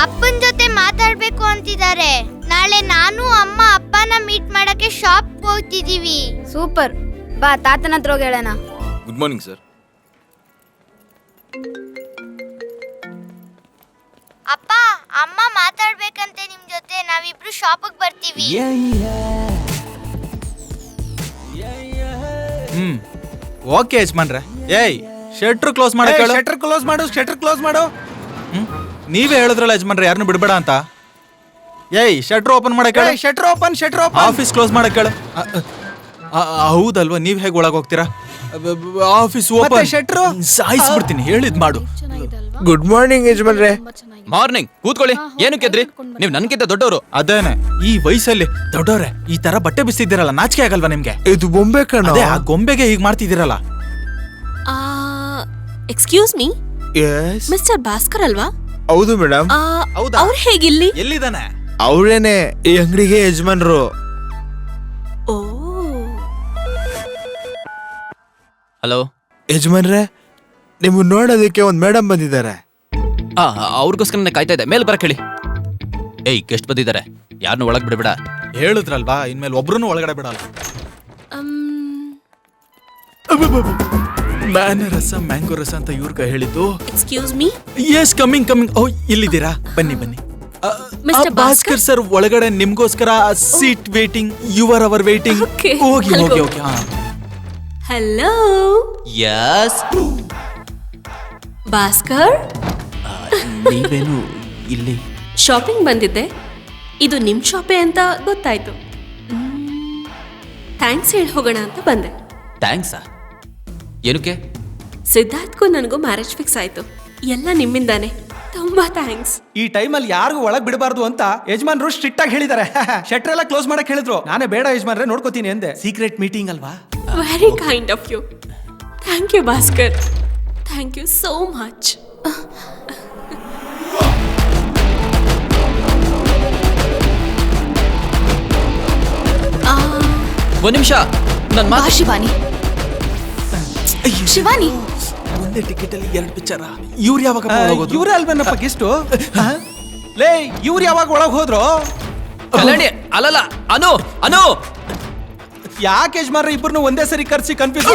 ಅಪ್ಪನ ಜೊತೆ ಮಾತಾಡ್ಬೇಕು ಅಂತಿದ್ದಾರೆ. ನಾಳೆ ನಾನು ಅಮ್ಮ ಅಪ್ಪನ ಮೀಟ್ ಮಾಡಕ್ಕೆ ಶಾಪ್ ಹೋಗ್ತಿದೀವಿ. ಸೂಪರ್, ಬಾ ತಾತನ ಹತ್ರ ಹೋಗಿ ಹೇಳೋಣ. Good morning sir. ಅಪ್ಪ, ಅಮ್ಮ ಮಾತಾಡ್ಬೇಕಂತೆ ನಿಮ್ ಜೊತೆ. ನಾವಿಬ್ರು ಶಾಪಿಗೆ ಬರ್ತೀವಿ. ಓಕೆ ಯಜಮಾನ್ರೆ. ಏಯ್, ಶೆಟ್ರ್ ಕ್ಲೋಸ್ ಮಾಡಕ್ಕೆ ಹೇಳು. ಶಟರ್ ಕ್ಲೋಸ್ ಮಾಡು. ನೀವೇ ಹೇಳಿದ್ರಲ್ಲ ಯಜಮಾನ್ರೆ ಯಾರನ್ನು ಬಿಡಬೇಡ ಅಂತ. ಏಯ್, ಶೆಟ್ರ್ ಓಪನ್ ಮಾಡಕ್ಕೆ ಹೇಳು. Shutter open. ಆಫೀಸ್ ಕ್ಲೋಸ್ ಮಾಡಕ್ಕೆ ಹೇಳು. ಹೌದಲ್ವಾ, ನೀವ್ ಹೇಗೆ ಒಳಗೆ ಹೋಗ್ತೀರಾ? Office open. ಶೆಟ್ರು ಸಾಯಿಸ್ಬಿಡ್ತೀನಿ, ಹೇಳಿದ್ ಮಾಡು. ಗುಡ್ ಮಾರ್ನಿಂಗ್ ಯಜಮಾನ್ರೆ. ಮಾರ್ನಿಂಗ್. ಕೂತ್ಕೊಳ್ಳಿ. ಏನಕ್ಕೆದ್ರಿ? ನೀವು ನನ್ಗಿಂತ ದೊಡ್ಡವರು. ಅದೇನೆ, ಈ ವಯಸ್ಸಲ್ಲಿ ದೊಡ್ಡವ್ರೆ ಈ ತರ ಬಟ್ಟೆ ಬಿಸ್ತಿದ್ದೀರಲ್ಲ, ನಾಚಿಕೆ ಆಗಲ್ವಾ ನಿಮ್ಗೆ? ಇದು ಬೊಂಬೆ ಕಣ. ಅದೇ ಆ ಗೊಂಬೆಗೆ ಹೀಗ್ ಮಾಡ್ತಿದ್ದೀರಲ್ಲ. Excuse me, yes, mister Bhaskar ಅಲ್ವಾ? ಹೌದು ಮೇಡಮ್. ಹೌದಾ? ಅವ್ರು ಹೇಗಿಲ್ಲಿ? ಎಲ್ಲಿದ್ದಾನೆ? ಅವ್ರೇನೆ ಈ ಅಂಗಡಿಗೆ ಯಜಮಾನ್ರು. ಓ, ಹಲೋ ಯಜಮಾನ್ರೆ, ನಿಮ್ಮನ್ನ ನೋಡೋದಕ್ಕೆ ಒಂದ್ ಮೇಡಮ್ ಬಂದಿದ್ದಾರೆ. ಅವ್ರಿಗೋಸ್ಕರನೇ ಕಾಯ್ತಾ ಇದೆ. ಮೇಲೆ ಬರಕ್ ಹೇಳಿ. ಏಯ್, ಗೆಸ್ಟ್ ಬಂದಿದ್ದಾರೆ, ಯಾರನ್ನೂ ಒಳಗ್ ಬಿಡಬೇಡ. ಹೇಳಿದ್ರಲ್ವಾ, ಇನ್ಮೇಲೆ ಒಬ್ರು ಒಳಗಡೆ ಬಿಡಲ್ಲ. ರಸ ಮ್ಯಾಂಗೋ ರಸ ಅಂತ ಇವ್ರಿಗೆ ಹೇಳಿದ್ದು. Excuse me. Yes, coming coming. ಓ, ಇಲ್ಲಿದ್ದೀರಾ? ಬನ್ನಿ ಬನ್ನಿ. ಮಿಸ್ಟರ್ ಭಾಸ್ಕರ್ ಸರ್ ಒಳಗಡೆ ನಿಮ್ಗೋಸ್ಕರ seat waiting. You are our waiting. Okay, ಹೋಗಿ I'll ಹೋಗಿ go. ಹೋಗಿ. Hello Yes. ಭಾಸ್ಕರ್, ನೀವೇನು ಇಲ್ಲಿ? ಶಾಪಿಂಗ್ ಬಂದಿದ್ದೆ. ಇದು ನಿಮ್ ಶಾಪೇ ಅಂತ ಗೊತ್ತಾಯ್ತು. ಥ್ಯಾಂಕ್ಸ್ ಹೇಳಿ ಹೋಗೋಣ ಅಂತ ಬಂದೆ. ಥ್ಯಾಂಕ್ಸಾ? ಏನಕ್ಕೆ? ಸಿದ್ಧಾರ್ಥ್ಗೂ ನನಗೂ ಮ್ಯಾರೇಜ್ ಫಿಕ್ಸ್ ಆಯ್ತು. ಎಲ್ಲ ನಿಮ್ಮಿಂದಾನೆ. ತುಂಬಾ ಥ್ಯಾಂಕ್ಸ್. ಈ ಟೈಮಲ್ಲಿ ಯಾರಿಗೂ ಒಳಗ್ ಬಿಡಬಾರ್ದು ಅಂತ ಯಜಮಾನ್ರು ಸ್ಟ್ರಿಕ್ಟ್ ಆಗಿ ಹೇಳಿದ್ದಾರೆ. ಶಟರ್ ಎಲ್ಲ ಕ್ಲೋಸ್ ಮಾಡಕ್ ಹೇಳಿದ್ರು. ನಾನೇ ಬೇಡ ಯಜಮಾನ್ರೆ, ನೋಡ್ಕೋತೀನಿ ಅಂದೆ. ಸೀಕ್ರೆಟ್ ಮೀಟಿಂಗ್ ಅಲ್ವಾ? Very kind of you. Thank you Bhaskar. Thank you so much. ಒಂದ್ ನಿಮಿಷ, ನನ್ ಮಾತು. ಶಿವಾನಿ, ಶಿವಾನಿ, ಒಂದೇ ಟಿಕೆಟ್ ಅಲ್ಲಿ 2 ಪಿಕ್ಚರ್. ಇವ್ರು ಯಾವಾಗ ಹೋಗೋದು? ಇವ್ರೇ ಅಲ್ವೇನಪ್ಪ ಗೆಸ್ಟು? ಲೇ, ಇವ್ರು ಯಾವಾಗ ಒಳಗ್ ಹೋದ್ರು? ಕಲ್ಯಾಣಿ ಅಲ್ಲಲ್ಲ, ಅನು ಅನು. ಯಾಕೆ ಯಜಮಾನ್ರೆ ಇಬ್ಬರನ್ನು ಒಂದೇ ಸರಿ ಕರ್ಸಿ ಕನ್ಫ್ಯೂಸ್?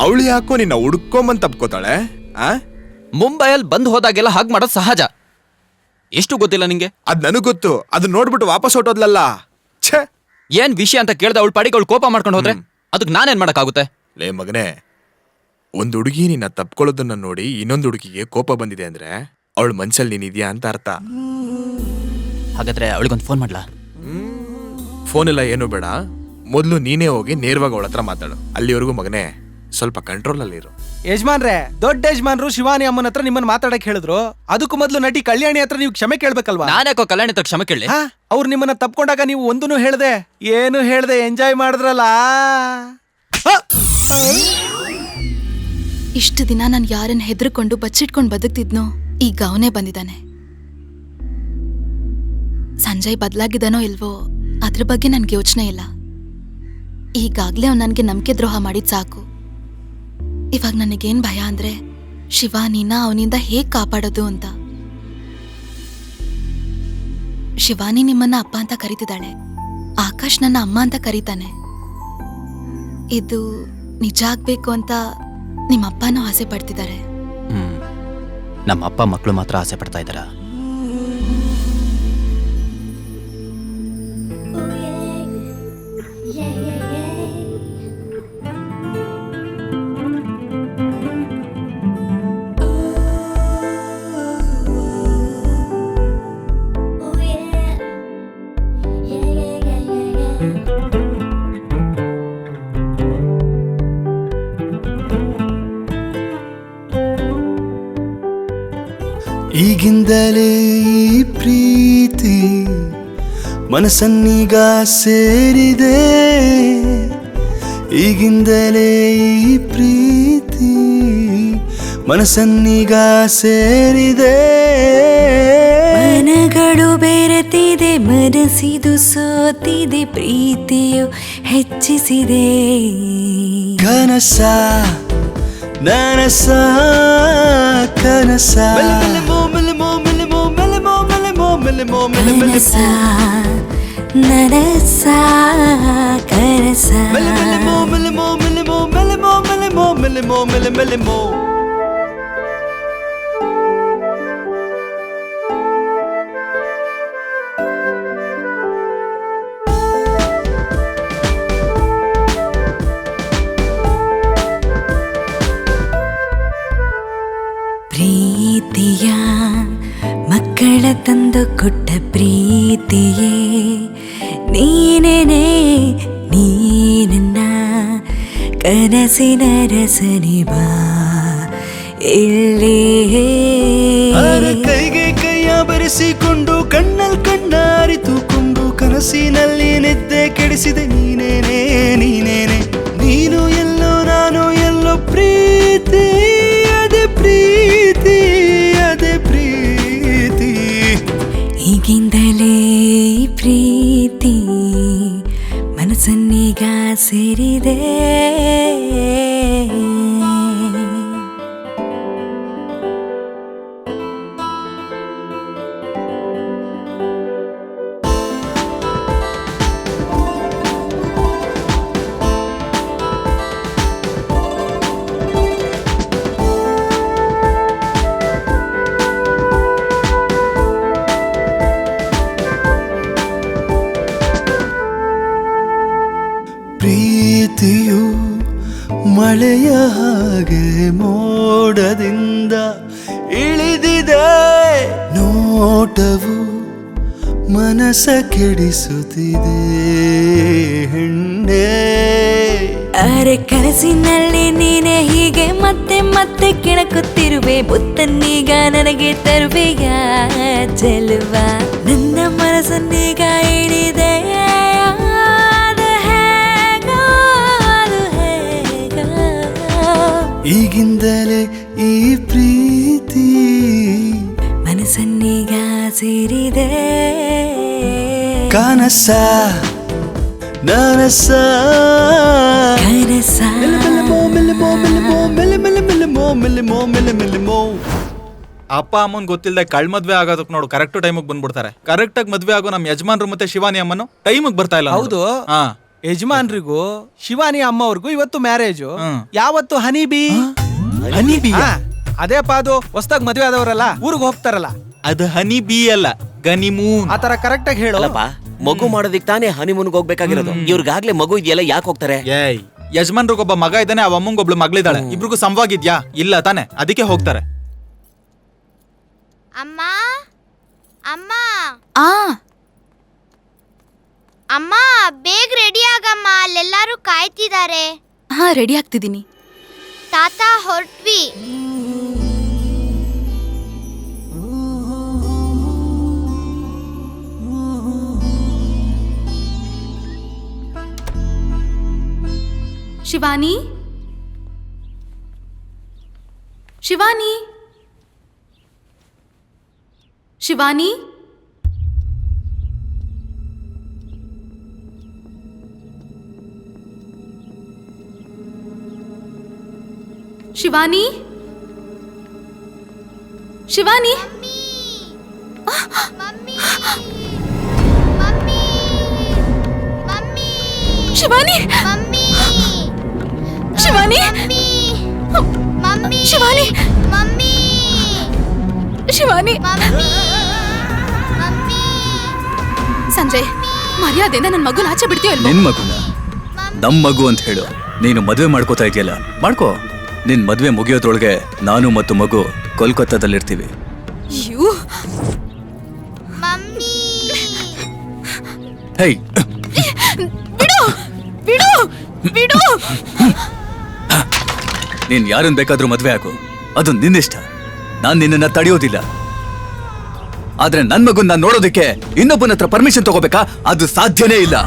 ಅವಳು ಯಾಕೋ ನಿನ್ನ ಹುಡ್ಕೊಂಬಂದ್ ತಪ್ಕೋತಾಳೆ? ಮುಂಬೈಯಲ್ಲಿ ಬಂದ್ ಹೋದಾಗೆಲ್ಲ ಹಾಗೆ ಮಾಡೋದು ಸಹಜ. ಎಷ್ಟು ಗೊತ್ತಿಲ್ಲ ನಿಂಗೆ? ಅದ್ ನನಗ್ ಗೊತ್ತು. ಅದನ್ನ ನೋಡ್ಬಿಟ್ಟು ವಾಪಸ್ ಹೊಟ್ಟೋದ್ಲಲ್ಲ. ಛೇ, ಏನ್ ವಿಷಯ ಅಂತ ಕೇಳ್ದೆ ಅವಳು ಪಾಡಿಗೆ ಅವಳು ಕೋಪ ಮಾಡ್ಕೊಂಡು ಹೋದ್ರೆ ಅದಕ್ಕೆ ನಾನೇನ್ ಮಾಡಕ್ಕಾಗುತ್ತೆ? ಲೇ ಮಗನೇ, ಒಂದ್ ಹುಡುಗಿ ನಿನ್ನ ತಪ್ಕೊಳ್ಳೋದನ್ನ ನೋಡಿ ಇನ್ನೊಂದು ಹುಡುಗಿಗೆ ಕೋಪ ಬಂದಿದೆ ಅಂದ್ರೆ ಅವಳ ಮನ್ಸಲ್ಲಿ ನೀನಿದ್ಯಾ ಅಂತ ಅರ್ಥ. ಹಾಗಾದ್ರೆ ಅವಳಿಗೊಂದು ಫೋನ್ ಮಾಡ್ಲಾ? ಫೋನ್ ಎಲ್ಲ ಏನು ಬೇಡ, ಮೊದ್ಲು ನೀನೇ ಹೋಗಿ ನೇರವಾಗಿ ಅವಳ ಹತ್ರ ಮಾತಾಡು. ಅಲ್ಲಿವರೆಗೂ ಮಗನೇ ಸ್ವಲ್ಪ ಕಂಟ್ರೋಲ್ ಅಲ್ಲಿ ಇರು. ಯಜಮಾನ್ರೆ, ದೊಡ್ಡ ಯಜಮಾನ್ರು ಶಿವಾನಿ ಅಮ್ಮನ ಹತ್ರ ನಿಮ್ಮನ್ನ ಮಾತಾಡಕ್ ಹೇಳಿದ್ರು. ಅದಕ್ಕೂ ಮೊದ್ಲು ನಟಿ ಕಲ್ಯಾಣಿ ಹತ್ರ ನೀವು ಕ್ಷಮೆ ಕೇಳ್ಬೇಕಲ್ವಾ? ನಾನ್ಯಾಕೋ ಕಲ್ಯಾಣಿ ಹತ್ರ ಕ್ಷಮೆ ಕೇಳಿ? ಅವ್ರು ನಿಮ್ಮನ್ನ ತಪ್ಕೊಂಡಾಗ ನೀವು ಒಂದೂ ಹೇಳ್ದೆ ಏನು ಹೇಳ್ದೆ ಎಂಜಾಯ್ ಮಾಡಿದ್ರಲ್ಲ. ಇಷ್ಟು ದಿನ ನಾನು ಯಾರನ್ನ ಹೆದರ್ಕೊಂಡು ಬಚ್ಚಿಟ್ಕೊಂಡು ಬದುಕ್ತಿದ್ನೋ, ಈಗ ಅವನೇ ಬಂದಿದ್ದಾನೆ. ಸಂಜಯ್ ಬದಲಾಗಿದ್ದಾನೋ ಇಲ್ವೋ ಅದ್ರ ಬಗ್ಗೆ ನನ್ಗೆ ಯೋಚನೆ ಇಲ್ಲ. ಈಗಾಗ್ಲೇ ಅವ್ನು ನನಗೆ ನಂಬಿಕೆ ದ್ರೋಹ ಮಾಡಿದ್ ಸಾಕು. ಇವಾಗ ನನಗೇನ್ ಭಯ ಅಂದ್ರೆ ಶಿವಾನಿನ ಅವನಿಂದ ಹೇಗ್ ಕಾಪಾಡೋದು ಅಂತ. ಶಿವಾನಿ ನಿಮ್ಮನ್ನ ಅಪ್ಪ ಅಂತ ಕರೀತಿದ್ದಾಳೆ, ಆಕಾಶ್ ನನ್ನ ಅಮ್ಮ ಅಂತ ಕರೀತಾನೆ. ಇದು ನಿಜ ಆಗ್ಬೇಕು ಅಂತ ನಿಮ್ಮಪ್ಪನೂ ಆಸೆ ಪಡ್ತಿದ್ದಾರೆ. ನಮ್ಮ ಅಪ್ಪ ಮಕ್ಕಳು ಮಾತ್ರ ಆಸೆ ಪಡ್ತಾ ಇದ್ದಾರಾ? ಈಗಿಂದಲೇ ಈ ಪ್ರೀತಿ ಮನಸ್ಸನ್ನೀಗ ಸೇರಿದೆ. ಈಗಿಂದಲೇ ಈ ಪ್ರೀತಿ ಮನಸ್ಸನ್ನೀಗ ಸೇರಿದೆ. ಮನಗಳು ಬೆರೆತಿದೆ, ಮನಸ್ಸಿದು ಸೋತಿದೆ, ಪ್ರೀತಿಯು ಹೆಚ್ಚಿಸಿದೆ. ಕನಸ ನನಸ ಕನಸ ಕನಸ ನನಸ ಕನಸ ಪ್ರೀತಿಯ ಮಕ್ಕಳ ತಂದು ಕೊಟ್ಟ ಪ್ರೀತಿಯೇ ನೀನೇನೆ ನೀನನ್ನ ಕನಸಿನ ರಸನೆ ಬಾ ಇಲ್ಲೇ ಕೈಗೆ ಕೈಯ ಬರೆಸಿಕೊಂಡು ಕಣ್ಣಲ್ಲಿ ಕಣ್ಣ ಅರಿತುಕೊಂಡು ಕನಸಿನಲ್ಲಿ ನಿದ್ದೆ ಕೆಡಿಸಿದೆ ನೀನೇನೆ ನೀನೇನೆ ನೀನು ಎಲ್ಲೋ ನಾನು ಎಲ್ಲೋ ಪ್ರೀತಿ ಅದೇ ಪ್ರೀತಿ ಅದೇ ಪ್ರೀತಿ ಈಗಿಂದಲೇ ಪ್ರೀತಿ ಮನಸ್ಸನ್ನೀಗ ಸೇರಿದೆ ಪ್ರೀತಿಯು ಮಳೆಯ ಹಾಗೆ ಮೋಡದಿಂದ ಇಳಿದಿದೆ ನೋಟವು ಮನಸ ಕೆಡಿಸುತ್ತಿದೆ ಹೆಣ್ಣೆ ಅರೆ ಕನಸಿನಲ್ಲಿ ನೀನೆ ಹೀಗೆ ಮತ್ತೆ ಮತ್ತೆ ಕೆಣಕುತ್ತಿರುವೆ ಬುತ್ತನ್ನೀಗ ನನಗೆ ತರುವೆಯ ಚೆಲುವ ನನ್ನ ಮನಸ್ಸನ್ನೀಗ ಹಿಡಿದೆ ಈಗಿಂದಲೇ ಈ ಪ್ರೀತಿ ಮನಸ್ಸನ್ನೀಗ ಸೇರಿದೆ ಕನಸ ನನಸ ಕನಸ ಅಪ್ಪ ಅಮ್ಮನ್ ಗೊತ್ತಿಲ್ಲದೆ ಕಳ್ ಮದ್ವೆ ಆಗೋದಕ್ ನೋಡು ಕರೆಕ್ಟ್ ಟೈಮಿಗೆ ಬಂದ್ಬಿಡ್ತಾರೆ. ಕರೆಕ್ಟ್ ಆಗಿ ಮದ್ವೆ ಆಗೋ ನಮ್ ಯಜಮಾನ್ರು ಮತ್ತೆ ಶಿವಾನಿ ಅಮ್ಮನು ಟೈಮಿಗೆ ಬರ್ತಾ ಇಲ್ಲ. ಹೌದು. ಹಾ, ಯಜಮಾನ್ರಿಗೂ ಶಿವಾನಿ ಅಮ್ಮವ್ರಿಗೂ ಇವತ್ತು ಮ್ಯಾರೇಜು. ಹ್ಮ್. ಯಾವತ್ತು ಹನಿಬಿ ಅದೇ ಅದು ಹೊಸ್ದಾಗ್ ಮದ್ವೆ ಆದವರಲ್ಲ ಊರಿಗೆ ಹೋಗ್ತಾರಲ್ಲ ಅದು ಹನಿ ಬಿ ಅಲ್ಲ ಗನಿಮೂನ್. ಆ ತರ ಕರೆಕ್ಟ್ ಆಗಿ ಹೇಳು. ಅಲ್ಲಪ್ಪ, ಮಗು ಮಾಡೋದಿಕ್ ತಾನೇ ಹನಿಮೂನ್ಗೆ ಹೋಗ್ಬೇಕಾಗಿರೋದು. ಇವ್ರಿಗಾಗ್ಲೇ ಮಗು ಇದೆಯಲ್ಲ, ಯಾಕೆ ಹೋಗ್ತಾರೆ? ಏಯ್, ಯಜಮಾನ್ರಿಗೊಬ್ಬ ಮಗ ಇದ್ದಾನೆ, ಅವ ಅಮ್ಮಂಗೊಬ್ಳು ಮಗಳಿದ್ದಾಳೆ. ಇಬ್ರಿಗೂ ಸಂವಾಗಿದ್ಯಾ? ಇಲ್ಲ ತಾನೆ, ಅದಕ್ಕೆ ಹೋಗ್ತಾರೆ. ಅಮ್ಮ ಅಮ್ಮ ಆ ಅಮ್ಮ ಬೇಗ ರೆಡಿ ಆಗಮ್ಮ, ಅಲ್ಲೆಲ್ಲರೂ ಕಾಯ್ತಿದ್ದಾರೆ. ಹಾ, ರೆಡಿ ಆಗ್ತಿದ್ದೀನಿ. ತಾತ ಹೊರಟ್ವಿ. Shivani, Shivani, Shivani, Shivani, Shivani, mummy mummy mummy Shivani, mummy Shivani, mummy mummy Shivani, mummy Shivani. Mummy mummy Sanjay, ಮರ್ಯಾದೆಯಿಂದ ನನ್ನ ಮಗುನ ಆಚೆ ಬಿಡ್ತೀಯೋ ಇಲ್ವೋ? ನಿನ್ ಮಗುನ ನಮ್ ಮಗು ಅಂತ ಹೇಳು. ನೀನು ಮದ್ವೆ ಮಾಡ್ಕೋತಾ ಇದೆಯಲ್ಲ, ಮಾಡ್ಕೋ. ನಿನ್ ಮದ್ವೆ ಮುಗಿಯೋದ್ರೊಳಗೆ ನಾನು ಮತ್ತು ಮಗು ಕೋಲ್ಕತ್ತಾದಲ್ಲಿರ್ತೀವಿ. ಮಮ್ಮಿ ಹೇ, ಬಿಡು ಬಿಡು ಬಿಡು. ನೀನ್ ಯಾರನ್ ಬೇಕಾದ್ರೂ ಮದ್ವೆ ಆಗು, ಅದು ನಿನ್ನಿಷ್ಟ. ನಾನ್ ನಿನ್ನನ್ನ ತಡೆಯೋದಿಲ್ಲ. ಆದ್ರೆ ನನ್ ಮಗುನ್ ನಾನ್ ನೋಡೋದಕ್ಕೆ ಇನ್ನೊಬ್ಬನ ಹತ್ರ ಪರ್ಮಿಷನ್ ತಗೋಬೇಕಾ? ಅದು ಸಾಧ್ಯನೇ ಇಲ್ಲ.